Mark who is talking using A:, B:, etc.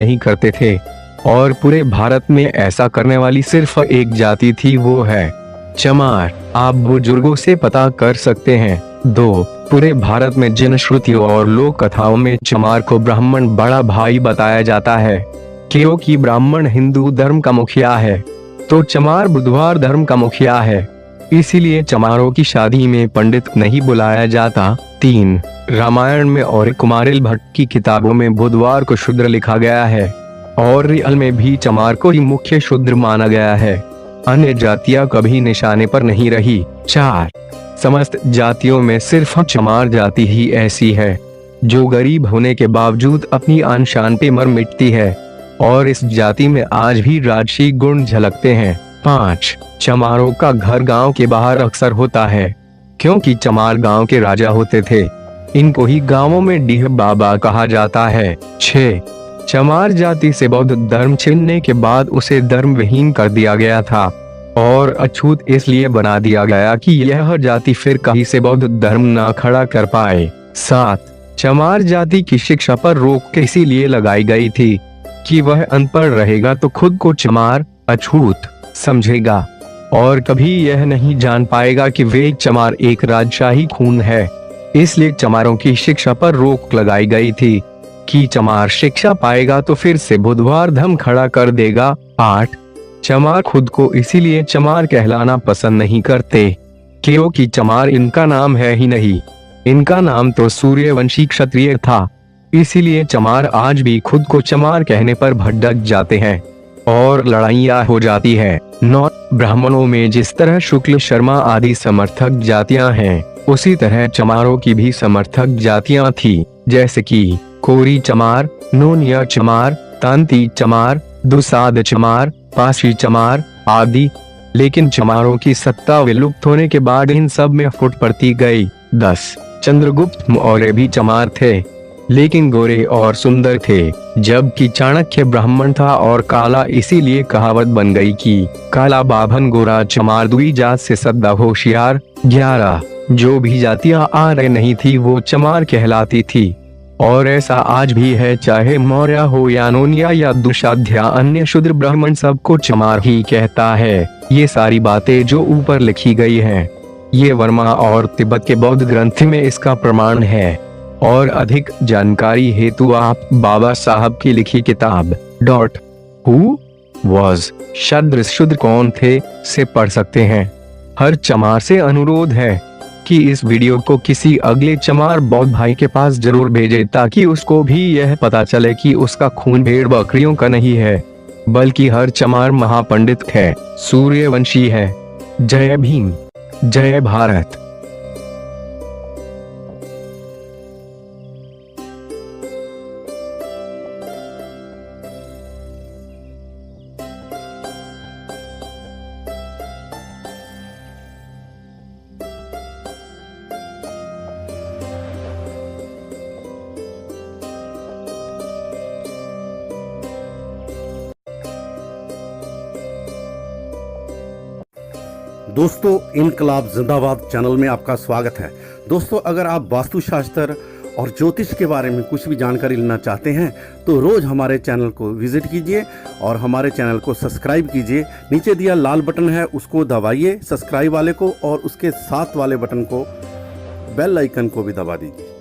A: नहीं करते थे और पूरे भारत में ऐसा करने वाली सिर्फ एक जाति थी, वो है चमार। आप बुजुर्गों से पता कर सकते हैं। 2. पूरे भारत में जिन श्रुतियों और लोक कथाओं में चमार को ब्राह्मण बड़ा भाई बताया जाता है, क्योंकि ब्राह्मण हिंदू धर्म का मुखिया है तो चमार बुधवार धर्म का मुखिया है, इसीलिए चमारों की शादी में पंडित नहीं बुलाया जाता। 3. रामायण में और कुमारिल भट्ट की किताबों में बुधवार को शूद्र लिखा गया है और रियल में भी चमार को ही मुख्य शूद्र माना गया है। अन्य जातियां कभी निशाने पर नहीं रही। 4. समस्त जातियों में सिर्फ चमार जाति ही ऐसी है जो गरीब होने के बावजूद अपनी आन शान पे मर मिटती है और इस जाति में आज भी राजसी गुण झलकते हैं। 5. चमारों का घर गांव के बाहर अक्सर होता है क्योंकि चमार गांव के राजा होते थे। इनको ही गांवों में डीह बाबा कहा जाता है। 6. चमार जाति से बौद्ध धर्म छीनने के बाद उसे धर्म विहीन कर दिया गया था और अछूत इसलिए बना दिया गया कि यह जाति फिर कहीं से बौद्ध धर्म न खड़ा कर पाए। 7. चमार जाति की शिक्षा पर रोक इसीलिए लगाई गई थी कि वह अनपढ़ रहेगा तो खुद को चमार अछूत समझेगा और कभी यह नहीं जान पाएगा कि वे चमार एक राजशाही खून है। इसलिए चमारों की शिक्षा पर रोक लगाई गई थी कि चमार शिक्षा पाएगा तो फिर से बुधवार धर्म खड़ा कर देगा। 8. चमार खुद को इसीलिए चमार कहलाना पसंद नहीं करते क्योंकि चमार इनका नाम है ही नहीं, इनका नाम तो सूर्यवंशी क्षत्रिय था। इसीलिए चमार आज भी खुद को चमार कहने पर भड़क जाते हैं और लड़ाइयाँ हो जाती है। 9. ब्राह्मणों में जिस तरह शुक्ल शर्मा आदि समर्थक जातियां हैं, उसी तरह चमारों की भी समर्थक जातियां थी, जैसे कि कोरी चमार, नोनिया चमार, तांती चमार, दुसाद चमार, पाशी चमार आदि। लेकिन चमारों की सत्ता विलुप्त होने के बाद इन सब में फुट पड़ती गई। 10. चंद्रगुप्त मौर्य भी चमार थे लेकिन गोरे और सुंदर थे, जबकि चाणक्य ब्राह्मण था और काला, इसीलिए कहावत बन गई कि काला बाभन गोरा चमार दुई जात से सदा होशियार। 11. जो भी जातियां आ रही नहीं थी वो चमार कहलाती थी और ऐसा आज भी है, चाहे मौर्य हो या नोनिया या दुशाध्या, अन्य शूद्र ब्राह्मण सबको चमार ही कहता है। ये सारी बातें जो ऊपर लिखी गई हैं, ये वर्मा और तिब्बत के बौद्ध ग्रंथ में इसका प्रमाण है और अधिक जानकारी हेतु आप बाबा साहब की लिखी किताब Who was शूद्र कौन थे से पढ़ सकते हैं। हर चमार से अनुरोध है कि इस वीडियो को किसी अगले चमार बौद्ध भाई के पास जरूर भेजें ताकि उसको भी यह पता चले कि उसका खून भेड़ बकरियों का नहीं है बल्कि हर चमार महापंडित है, सूर्यवंशी है। जय भीम, जय भारत।
B: दोस्तों, इनकलाब जिंदाबाद चैनल में आपका स्वागत है। दोस्तों, अगर आप वास्तुशास्त्र और ज्योतिष के बारे में कुछ भी जानकारी लेना चाहते हैं तो रोज हमारे चैनल को विजिट कीजिए और हमारे चैनल को सब्सक्राइब कीजिए। नीचे दिया लाल बटन है उसको दबाइए सब्सक्राइब वाले को, और उसके साथ वाले बटन को, बेल आइकन को भी दबा दीजिए।